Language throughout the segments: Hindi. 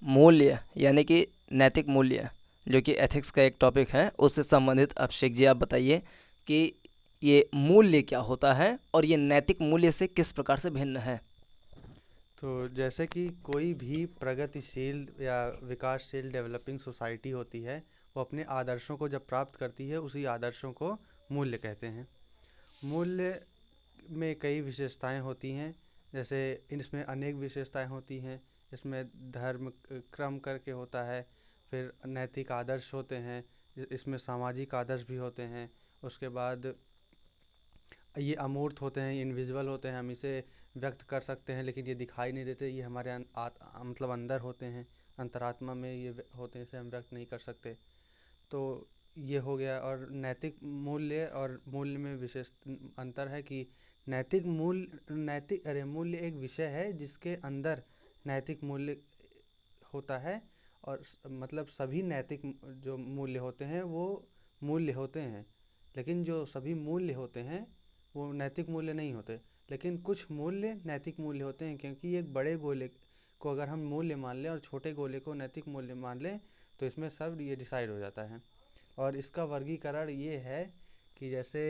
मूल्य यानी कि नैतिक मूल्य, जो कि एथिक्स का एक टॉपिक है, उससे संबंधित अभिषेक जी आप बताइए कि ये मूल्य क्या होता है और ये नैतिक मूल्य से किस प्रकार से भिन्न है। तो जैसे कि कोई भी प्रगतिशील या विकासशील डेवलपिंग सोसाइटी होती है, वो अपने आदर्शों को जब प्राप्त करती है, उसी आदर्शों को मूल्य कहते हैं। मूल्य में कई विशेषताएं होती हैं। जैसे इसमें अनेक विशेषताएं होती हैं। इसमें धर्म क्रम करके होता है, फिर नैतिक आदर्श होते हैं, इसमें सामाजिक आदर्श भी होते हैं। उसके बाद ये अमूर्त होते हैं, इनविजिबल होते हैं, हम इसे व्यक्त कर सकते हैं लेकिन ये दिखाई नहीं देते, ये हमारे मतलब अंदर होते हैं, अंतरात्मा में ये होते हैं, इसे हम व्यक्त नहीं कर सकते। तो ये हो गया। और नैतिक मूल्य और मूल्य में विशेष अंतर है कि मूल्य एक विषय है जिसके अंदर नैतिक मूल्य होता है। और मतलब सभी नैतिक जो मूल्य होते हैं वो मूल्य होते हैं, लेकिन जो सभी मूल्य होते हैं वो नैतिक मूल्य नहीं होते। लेकिन कुछ मूल्य नैतिक मूल्य होते हैं, क्योंकि एक बड़े गोले को अगर हम मूल्य मान लें और छोटे गोले को नैतिक मूल्य मान लें, तो इसमें सब ये डिसाइड हो जाता है। और इसका वर्गीकरण ये है कि जैसे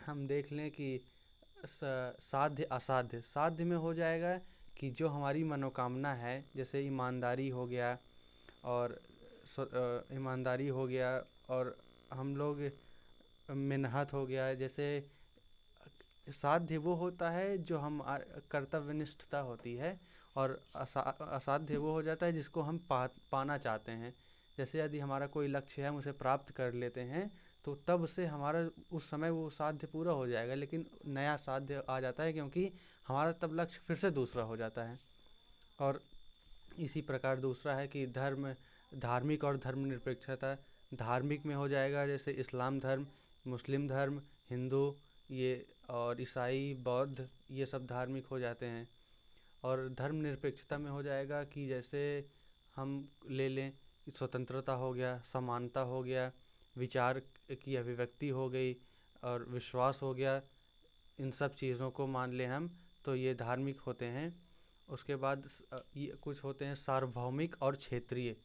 हम देख लें कि साध्य असाध्य, साध्य में हो जाएगा कि जो हमारी मनोकामना है, जैसे ईमानदारी हो गया, और ईमानदारी हो गया, और हम लोग मिन्हत हो गया। जैसे साध्य वो होता है जो हम कर्तव्यनिष्ठता होती है। और असाध्य वो हो जाता है जिसको हम पाना चाहते हैं। जैसे यदि हमारा कोई लक्ष्य है, हम उसे प्राप्त कर लेते हैं, तो तब से हमारा उस समय वो साध्य पूरा हो जाएगा, लेकिन नया साध्य आ जाता है, क्योंकि हमारा तब लक्ष्य फिर से दूसरा हो जाता है। और इसी प्रकार दूसरा है कि धार्मिक और धर्मनिरपेक्षता। धार्मिक में हो जाएगा जैसे इस्लाम धर्म, मुस्लिम धर्म, हिंदू, ये और ईसाई, बौद्ध, ये सब धार्मिक हो जाते हैं। और धर्मनिरपेक्षता में हो जाएगा कि जैसे हम ले लें कि स्वतंत्रता हो गया, समानता हो गया, विचार की अभिव्यक्ति हो गई, और विश्वास हो गया। इन सब चीज़ों को मान लें हम, तो ये धार्मिक होते हैं। उसके बाद ये कुछ होते हैं सार्वभौमिक और क्षेत्रीय।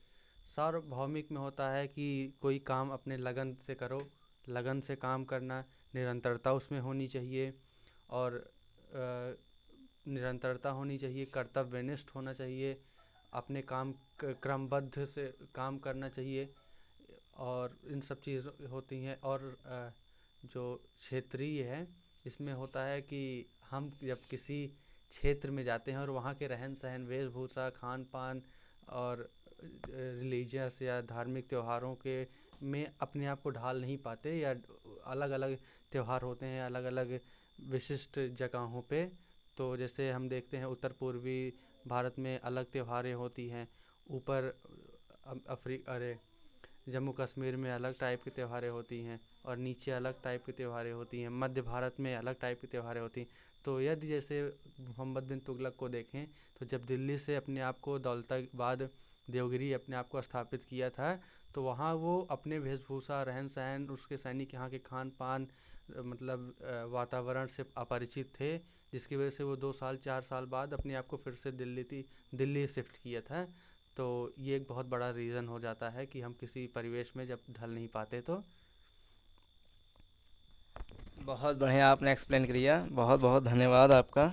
सार्वभौमिक में होता है कि कोई काम अपने लगन से करो, लगन से काम करना, निरंतरता उसमें होनी चाहिए, और निरंतरता होनी चाहिए, कर्तव्यनिष्ठ होना चाहिए, अपने काम क्रमबद्ध से काम करना चाहिए, और इन सब चीज़ होती हैं। और जो क्षेत्रीय है, इसमें होता है कि हम जब किसी क्षेत्र में जाते हैं और वहाँ के रहन सहन, वेशभूषा, खान पान, और रिलीजियस या धार्मिक त्योहारों के में अपने आप को ढाल नहीं पाते, या अलग अलग त्यौहार होते हैं अलग अलग विशिष्ट जगहों पे। तो जैसे हम देखते हैं उत्तर पूर्वी भारत में अलग त्योहारें होती हैं, ऊपर अरे जम्मू कश्मीर में अलग टाइप की त्योहारें होती हैं, और नीचे अलग टाइप की त्योहारें होती हैं, मध्य भारत में अलग टाइप की त्योहारें होती हैं। तो यदि जैसे मोहम्मद बिन तुगलक को देखें, तो जब दिल्ली से अपने आप को दौलताबाद देवगिरी अपने आप को स्थापित किया था, तो वहाँ वो अपने वेशभूषा, रहन सहन, उसके सैनिक यहाँ के खान पान, मतलब वातावरण से अपरिचित थे, जिसकी वजह से वो 2 साल 4 साल बाद अपने आप को फिर से दिल्ली शिफ्ट किया था। तो ये एक बहुत बड़ा रीज़न हो जाता है कि हम किसी परिवेश में जब ढल नहीं पाते तो। बहुत बढ़िया आपने एक्सप्लेन किया, बहुत बहुत धन्यवाद आपका।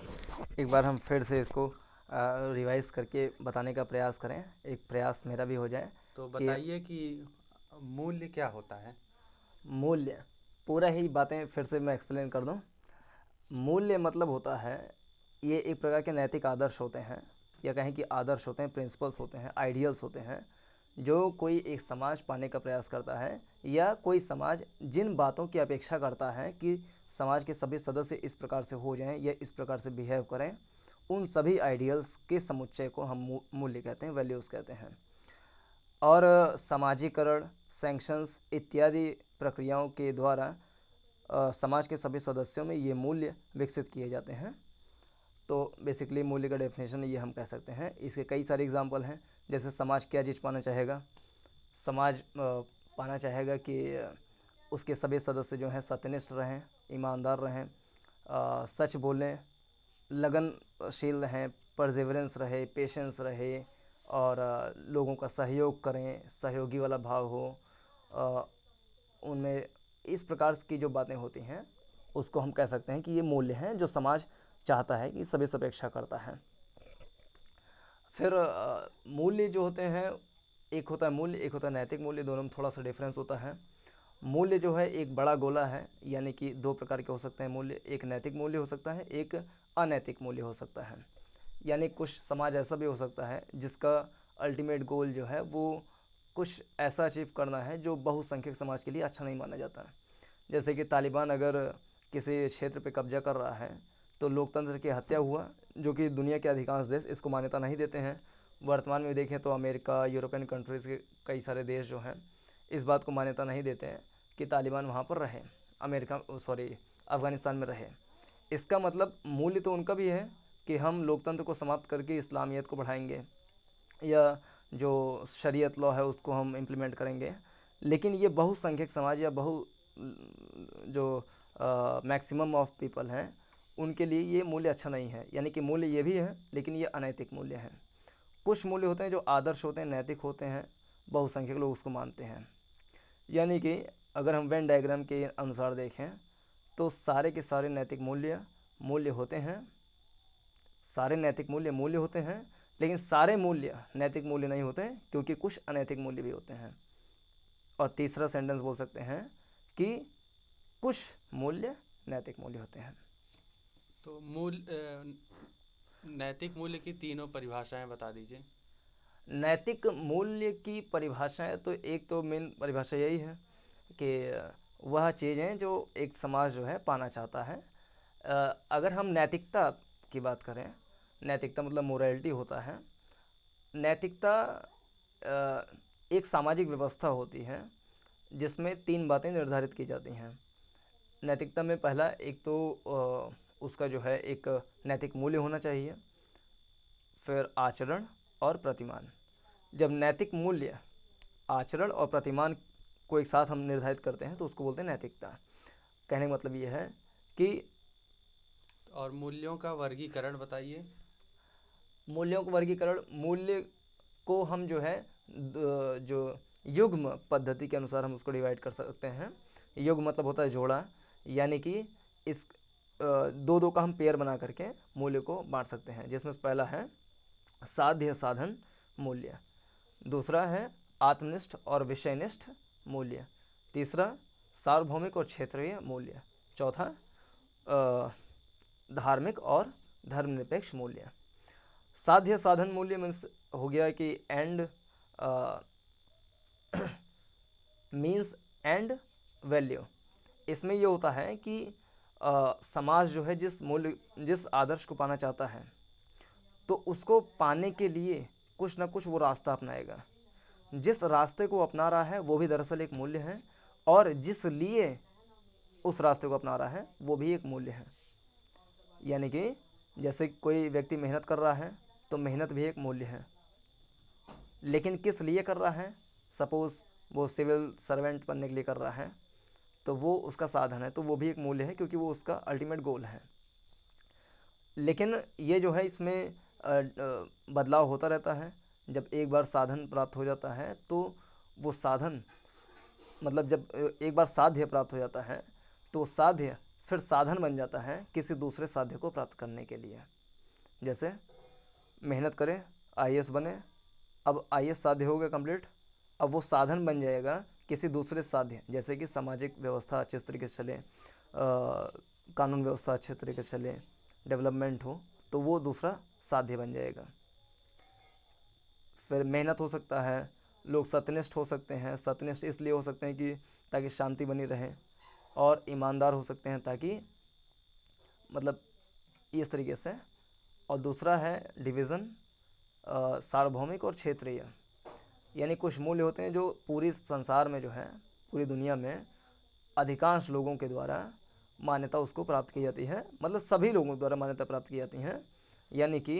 एक बार हम फिर से इसको रिवाइज करके बताने का प्रयास करें, एक प्रयास मेरा भी हो जाए तो कि बताइए कि मूल्य क्या होता है। मूल्य, पूरा ही बातें फिर से मैं एक्सप्लेन कर दूं। मूल्य मतलब होता है, ये एक प्रकार के नैतिक आदर्श होते हैं, या कहें कि आदर्श होते हैं, प्रिंसिपल्स होते हैं, आइडियल्स होते हैं, जो कोई एक समाज पाने का प्रयास करता है, या कोई समाज जिन बातों की अपेक्षा करता है कि समाज के सभी सदस्य इस प्रकार से हो जाएं या इस प्रकार से बिहेव करें, उन सभी आइडियल्स के समुच्चय को हम मूल्य कहते हैं, वैल्यूज़ कहते हैं। और समाजीकरण, सैंक्शंस इत्यादि प्रक्रियाओं के द्वारा समाज के सभी सदस्यों में ये मूल्य विकसित किए जाते हैं। तो बेसिकली मूल्य का डेफिनेशन ये हम कह सकते हैं। इसके कई सारे एग्जाम्पल हैं, जैसे समाज क्या चीज़ पाना चाहेगा। समाज पाना चाहेगा कि उसके सभी सदस्य जो हैं सत्यनिष्ठ रहें, ईमानदार रहें, सच बोलें, लगनशील रहें, परसेवरेंस रहे, पेशेंस रहे, और लोगों का सहयोग करें, सहयोगी वाला भाव हो, अ, उनमें इस प्रकार की जो बातें होती हैं उसको हम कह सकते हैं कि ये मूल्य हैं जो समाज चाहता है कि सभी से अपेक्षा करता है। फिर मूल्य जो होते हैं, एक होता है मूल्य, एक होता है नैतिक मूल्य, दोनों में थोड़ा सा डिफरेंस होता है। मूल्य जो है एक बड़ा गोला है, यानी कि दो प्रकार के हो सकते हैं मूल्य, एक नैतिक मूल्य हो सकता है, एक अनैतिक मूल्य हो सकता है। यानी कुछ समाज ऐसा भी हो सकता है जिसका अल्टीमेट गोल जो है वो कुछ ऐसा अचीव करना है जो बहुसंख्यक समाज के लिए अच्छा नहीं माना जाता है। जैसे कि तालिबान अगर किसी क्षेत्र पे कब्जा कर रहा है तो लोकतंत्र की हत्या हुआ, जो कि दुनिया के अधिकांश देश इसको मान्यता नहीं देते हैं। वर्तमान में देखें तो अमेरिका, यूरोपियन कंट्रीज़ के कई सारे देश जो हैं इस बात को मान्यता नहीं देते हैं कि तालिबान वहाँ पर रहे, अमेरिका सॉरी अफ़गानिस्तान में रहे। इसका मतलब मूल्य तो उनका भी है कि हम लोकतंत्र को समाप्त करके इस्लामियत को बढ़ाएंगे, या जो शरीयत लॉ है उसको हम इम्प्लीमेंट करेंगे। लेकिन ये बहुसंख्यक समाज या जो मैक्सिमम ऑफ पीपल हैं उनके लिए ये मूल्य अच्छा नहीं है। यानी कि मूल्य ये भी है लेकिन ये अनैतिक मूल्य हैं। कुछ मूल्य होते हैं जो आदर्श होते हैं, नैतिक होते हैं, बहुसंख्यक लोग उसको मानते हैं। यानी कि अगर हम वेन डायग्राम के अनुसार देखें तो सारे के सारे नैतिक मूल्य मूल्य होते हैं, सारे नैतिक मूल्य मूल्य होते हैं, लेकिन सारे मूल्य नैतिक मूल्य नहीं होते हैं क्योंकि कुछ अनैतिक मूल्य भी होते हैं। और तीसरा सेंटेंस बोल सकते हैं कि कुछ मूल्य नैतिक मूल्य होते हैं। तो नैतिक मूल्य की तीनों परिभाषाएं बता दीजिए। नैतिक मूल्य की परिभाषाएं तो एक तो मेन परिभाषा यही है कि वह चीज़ें जो एक समाज जो है पाना चाहता है। अगर हम नैतिकता की बात करें, नैतिकता मतलब मोरालिटी होता है। नैतिकता एक सामाजिक व्यवस्था होती है जिसमें तीन बातें निर्धारित की जाती हैं। नैतिकता में पहला एक तो उसका जो है एक नैतिक मूल्य होना चाहिए, फिर आचरण और प्रतिमान। जब नैतिक मूल्य, आचरण और प्रतिमान को एक साथ हम निर्धारित करते हैं तो उसको बोलते हैं नैतिकता। कहने का मतलब ये है कि और मूल्यों का वर्गीकरण बताइए। मूल्यों का वर्गीकरण, मूल्य को हम जो है जो युग्म पद्धति के अनुसार हम उसको डिवाइड कर सकते हैं। युग्म मतलब होता है जोड़ा, यानी कि इस दो दो का हम पेयर बना करके मूल्य को बांट सकते हैं, जिसमें से पहला है साध्य साधन मूल्य, दूसरा है आत्मनिष्ठ और विषयनिष्ठ मूल्य, तीसरा सार्वभौमिक और क्षेत्रीय मूल्य, चौथा धार्मिक और धर्मनिरपेक्ष मूल्य। साध्य साधन मूल्य मीन्स हो गया कि एंड मीन्स एंड वैल्यू। इसमें ये होता है कि समाज जो है जिस आदर्श को पाना चाहता है तो उसको पाने के लिए कुछ ना कुछ वो रास्ता अपनाएगा। जिस रास्ते को अपना रहा है वो भी दरअसल एक मूल्य है, और जिस लिए उस रास्ते को अपना रहा है वो भी एक मूल्य है। यानी कि जैसे कोई व्यक्ति मेहनत कर रहा है तो मेहनत भी एक मूल्य है, लेकिन किस लिए कर रहा है। सपोज़ वो सिविल सर्वेंट बनने के लिए कर रहा है तो वो उसका साधन है, तो वो भी एक मूल्य है क्योंकि वो उसका अल्टीमेट गोल है। लेकिन ये जो है इसमें बदलाव होता रहता है। जब एक बार साधन प्राप्त हो जाता है तो वो साधन मतलब जब एक बार साध्य प्राप्त हो जाता है तो साध्य फिर साधन बन जाता है किसी दूसरे साध्य को प्राप्त करने के लिए। जैसे मेहनत करें, आईएएस बने, अब आईएएस साध्य हो गया कंप्लीट, अब वो साधन बन जाएगा किसी दूसरे साध्य, जैसे कि सामाजिक व्यवस्था अच्छे तरीके से चले, कानून व्यवस्था अच्छे तरीके से चले, डेवलपमेंट हो, तो वो दूसरा साध्य बन जाएगा। फिर मेहनत हो सकता है, लोग सत्यनिष्ठ हो सकते हैं। सत्यनिष्ठ इसलिए हो सकते हैं कि ताकि शांति बनी रहे, और ईमानदार हो सकते हैं ताकि मतलब इस तरीके से। और दूसरा है डिवीज़न, सार्वभौमिक और क्षेत्रीय। यानी कुछ मूल्य होते हैं जो पूरी संसार में जो है, पूरी दुनिया में अधिकांश लोगों के द्वारा मान्यता उसको प्राप्त की जाती है, मतलब सभी लोगों द्वारा मान्यता प्राप्त की जाती है। यानी कि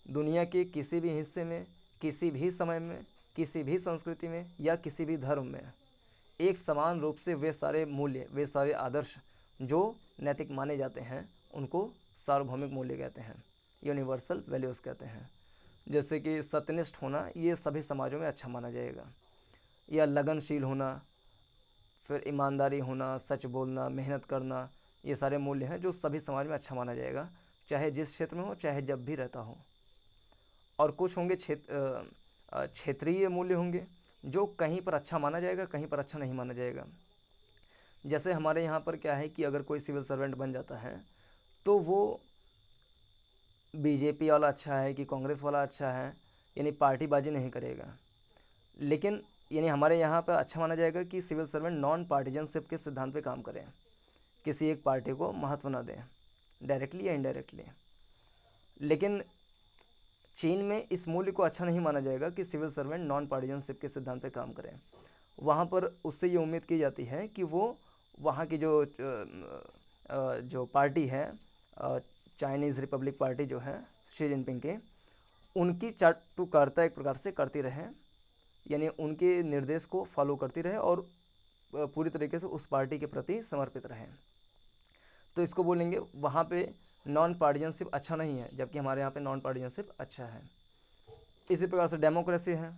दुनिया के किसी भी हिस्से में, किसी भी समय में, किसी भी संस्कृति में या किसी भी धर्म में एक समान रूप से वे सारे मूल्य, वे सारे आदर्श जो नैतिक माने जाते हैं उनको सार्वभौमिक मूल्य कहते हैं, यूनिवर्सल वैल्यूज़ कहते हैं। जैसे कि सत्यनिष्ठ होना, ये सभी समाजों में अच्छा माना जाएगा, या लगनशील होना, फिर ईमानदारी होना, सच बोलना, मेहनत करना, ये सारे मूल्य हैं जो सभी समाज में अच्छा माना जाएगा, चाहे जिस क्षेत्र में हो, चाहे जब भी रहता हो। और कुछ होंगे क्षेत्रीय मूल्य होंगे जो कहीं पर अच्छा माना जाएगा, कहीं पर अच्छा नहीं माना जाएगा। जैसे हमारे यहाँ पर क्या है कि अगर कोई सिविल सर्वेंट बन जाता है तो वो बीजेपी वाला अच्छा है कि कांग्रेस वाला अच्छा है, यानी पार्टीबाजी नहीं करेगा। लेकिन यानी हमारे यहाँ पर अच्छा माना जाएगा कि सिविल सर्वेंट नॉन पार्टीजनशिप के सिद्धांत पे काम करें, किसी एक पार्टी को महत्व ना दें, डायरेक्टली या इनडायरेक्टली। लेकिन चीन में इस मूल्य को अच्छा नहीं माना जाएगा कि सिविल सर्वेंट नॉन पार्टीजनशिप के सिद्धांत पे काम करें। वहाँ पर उससे ये उम्मीद की जाती है कि वो वहाँ की जो पार्टी है, चाइनीज़ रिपब्लिक पार्टी जो है शी जिनपिंग की, उनकी चाटुकारिता एक प्रकार से करती रहे, यानी उनके निर्देश को फॉलो करती रहे और पूरी तरीके से उस पार्टी के प्रति समर्पित रहे। तो इसको बोलेंगे वहाँ पे नॉन पार्टीजनशिप अच्छा नहीं है, जबकि हमारे यहाँ पे नॉन पार्टीजनशिप अच्छा है। इसी प्रकार से डेमोक्रेसी है,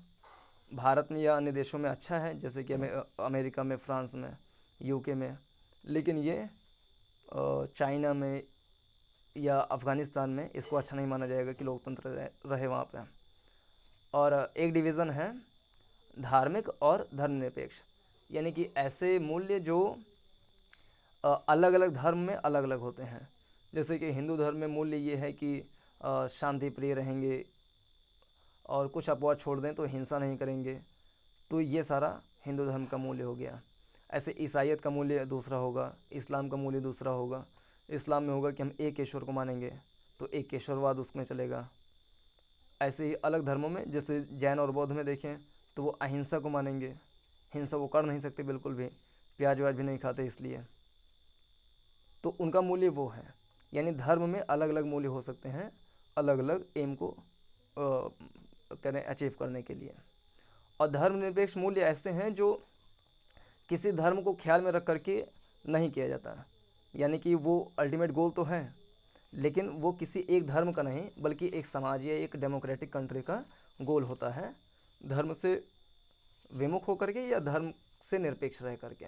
भारत में या अन्य देशों में अच्छा है, जैसे कि अमेरिका में, फ्रांस में, यूके में। लेकिन ये चाइना में या अफ़गानिस्तान में इसको अच्छा नहीं माना जाएगा कि लोकतंत्र रहे वहाँ पे। और एक डिवीज़न है धार्मिक और धर्मनिरपेक्ष, यानी कि ऐसे मूल्य जो अलग अलग धर्म में अलग अलग होते हैं। जैसे कि हिंदू धर्म में मूल्य ये है कि शांति प्रिय रहेंगे और कुछ अपवाद छोड़ दें तो हिंसा नहीं करेंगे, तो ये सारा हिंदू धर्म का मूल्य हो गया। ऐसे ईसाईयत का मूल्य दूसरा होगा, इस्लाम का मूल्य दूसरा होगा। इस्लाम में होगा कि हम एक ईश्वर को मानेंगे, तो एक ईश्वरवाद उसमें चलेगा। ऐसे ही अलग धर्मों में, जैसे जैन और बौद्ध में देखें तो वो अहिंसा को मानेंगे, हिंसा वो कर नहीं सकते बिल्कुल भी, प्याज व्याज भी नहीं खाते इसलिए, तो उनका मूल्य वो है। यानी धर्म में अलग अलग मूल्य हो सकते हैं, अलग अलग एम को करें अचीव करने के लिए। और धर्मनिरपेक्ष मूल्य ऐसे हैं जो किसी धर्म को ख्याल में रख करके नहीं किया जाता, यानी कि वो अल्टीमेट गोल तो है, लेकिन वो किसी एक धर्म का नहीं बल्कि एक समाज या एक डेमोक्रेटिक कंट्री का गोल होता है, धर्म से विमुख होकर के या धर्म से निरपेक्ष रह करके।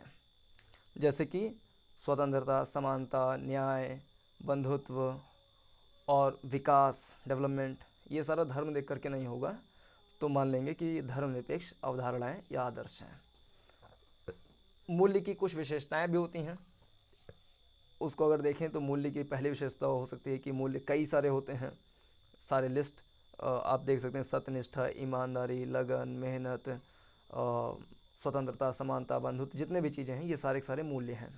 जैसे कि स्वतंत्रता, समानता, न्याय, बंधुत्व और विकास, डेवलपमेंट, ये सारा धर्म देख करके नहीं होगा, तो मान लेंगे कि धर्मनिरपेक्ष अवधारणाएं या आदर्श हैं। मूल्य की कुछ विशेषताएं भी होती हैं, उसको अगर देखें तो मूल्य की पहली विशेषता हो सकती है कि मूल्य कई सारे होते हैं, सारे लिस्ट आप देख सकते हैं, सत्यनिष्ठा, ईमानदारी, लगन, मेहनत, स्वतंत्रता, समानता, बंधुत्व, जितने भी चीज़ें हैं ये सारे के सारे मूल्य हैं।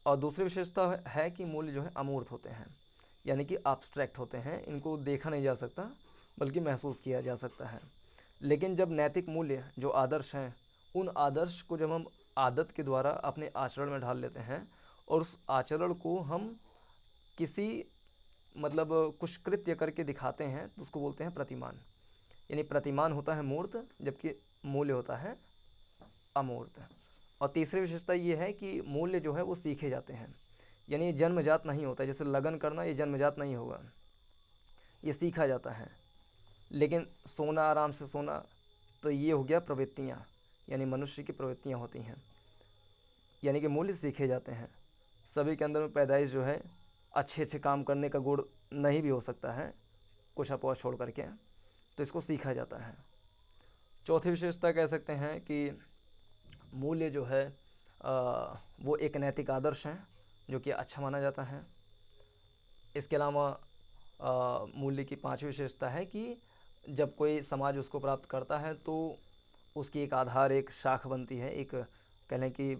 और दूसरी विशेषता है कि मूल्य जो है अमूर्त होते हैं, यानी कि abstract होते हैं, इनको देखा नहीं जा सकता बल्कि महसूस किया जा सकता है। लेकिन जब नैतिक मूल्य जो आदर्श हैं, उन आदर्श को जब हम आदत के द्वारा अपने आचरण में ढाल लेते हैं और उस आचरण को हम किसी मतलब कुछ कृत्य करके दिखाते हैं, तो उसको बोलते हैं प्रतिमान। यानी प्रतिमान होता है मूर्त, जबकि मूल्य होता है अमूर्त। और तीसरी विशेषता ये है कि मूल्य जो है वो सीखे जाते हैं, यानी ये जन्मजात नहीं होता। जैसे लगन करना ये जन्मजात नहीं होगा, ये सीखा जाता है। लेकिन सोना, आराम से सोना, तो ये हो गया प्रवृत्तियाँ, यानी मनुष्य की प्रवृत्तियाँ होती हैं, यानी कि मूल्य सीखे जाते हैं। सभी के अंदर में पैदाइश जो है अच्छे अच्छे काम करने का गुण नहीं भी हो सकता है, कुछ अपवाद छोड़ करके, तो इसको सीखा जाता है। चौथी विशेषता कह सकते हैं कि मूल्य जो है वो एक नैतिक आदर्श है जो कि अच्छा माना जाता है। इसके अलावा मूल्य की पांचवी विशेषता है कि जब कोई समाज उसको प्राप्त करता है तो उसकी एक आधार, एक शाख बनती है, एक कह लें कि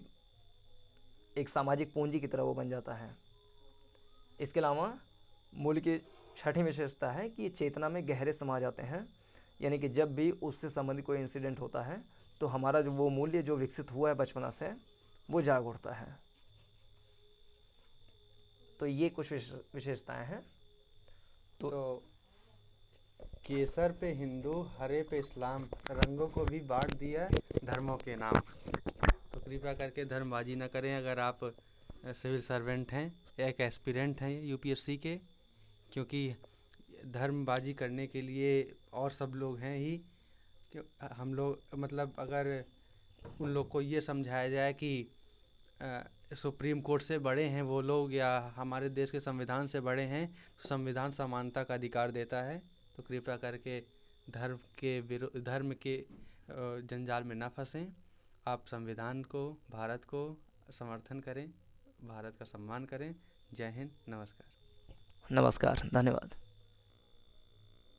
एक सामाजिक पूंजी की तरह वो बन जाता है। इसके अलावा मूल्य की छठी विशेषता है कि चेतना में गहरे समा जाते हैं, यानी कि जब भी उससे संबंधित कोई इंसिडेंट होता है तो हमारा जो वो मूल्य जो विकसित हुआ है बचपना से, वो जाग उठता है। तो ये कुछ विशेषताएं हैं। तो केसर पे हिंदू, हरे पे इस्लाम, रंगों को भी बांट दिया धर्मों के नाम। तो कृपया करके धर्मबाजी न करें अगर आप सिविल सर्वेंट हैं या एक एस्पिरेंट हैं यूपीएससी के, क्योंकि धर्मबाजी करने के लिए और सब लोग हैं ही कि हम लोग मतलब अगर उन लोग को ये समझाया जाए कि सुप्रीम कोर्ट से बड़े हैं वो लोग या हमारे देश के संविधान से बड़े हैं, तो संविधान समानता का अधिकार देता है। तो कृपया करके धर्म के जंजाल में ना फंसें। आप संविधान को, भारत को समर्थन करें, भारत का सम्मान करें। जय हिंद, नमस्कार। नमस्कार, धन्यवाद।